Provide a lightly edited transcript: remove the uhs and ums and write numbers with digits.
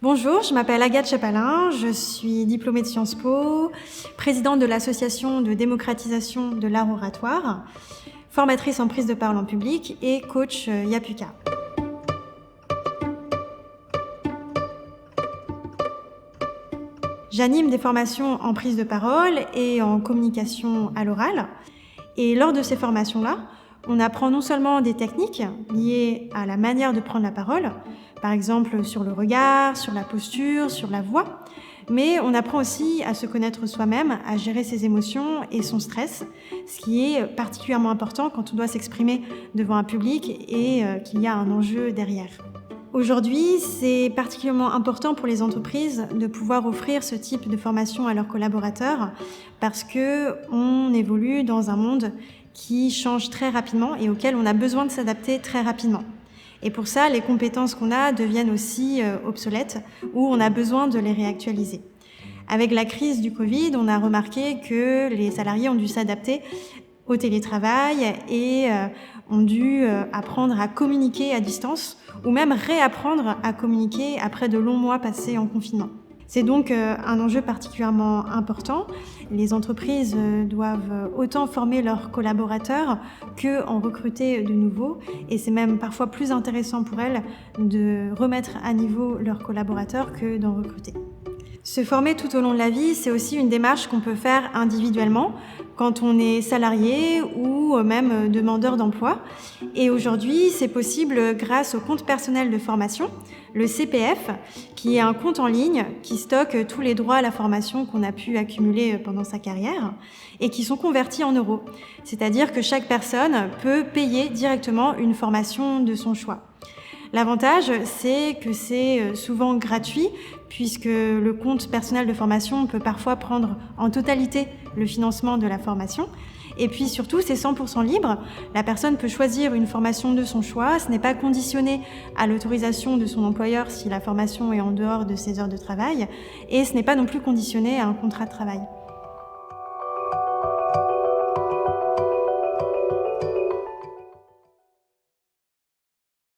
Bonjour, je m'appelle Agathe Chapalin, je suis diplômée de Sciences Po, présidente de l'association de démocratisation de l'art oratoire, formatrice en prise de parole en public et coach Yapuka. J'anime des formations en prise de parole et en communication à l'oral. Et lors de ces formations-là, on apprend non seulement des techniques liées à la manière de prendre la parole, par exemple sur le regard, sur la posture, sur la voix, mais on apprend aussi à se connaître soi-même, à gérer ses émotions et son stress, ce qui est particulièrement important quand on doit s'exprimer devant un public et qu'il y a un enjeu derrière. Aujourd'hui, c'est particulièrement important pour les entreprises de pouvoir offrir ce type de formation à leurs collaborateurs parce qu'on évolue dans un monde qui change très rapidement et auquel on a besoin de s'adapter très rapidement. Et pour ça, les compétences qu'on a deviennent aussi obsolètes ou on a besoin de les réactualiser. Avec la crise du Covid, on a remarqué que les salariés ont dû s'adapter au télétravail et ont dû apprendre à communiquer à distance ou même réapprendre à communiquer après de longs mois passés en confinement. C'est donc un enjeu particulièrement important. Les entreprises doivent autant former leurs collaborateurs qu'en recruter de nouveaux et c'est même parfois plus intéressant pour elles de remettre à niveau leurs collaborateurs que d'en recruter. Se former tout au long de la vie, c'est aussi une démarche qu'on peut faire individuellement quand on est salarié ou même demandeur d'emploi. Et aujourd'hui, c'est possible grâce au compte personnel de formation, le CPF, qui est un compte en ligne qui stocke tous les droits à la formation qu'on a pu accumuler pendant sa carrière et qui sont convertis en euros. C'est-à-dire que chaque personne peut payer directement une formation de son choix. L'avantage, c'est que c'est souvent gratuit puisque le compte personnel de formation peut parfois prendre en totalité le financement de la formation. Et puis surtout, c'est 100% libre. La personne peut choisir une formation de son choix. Ce n'est pas conditionné à l'autorisation de son employeur si la formation est en dehors de ses heures de travail. Et ce n'est pas non plus conditionné à un contrat de travail.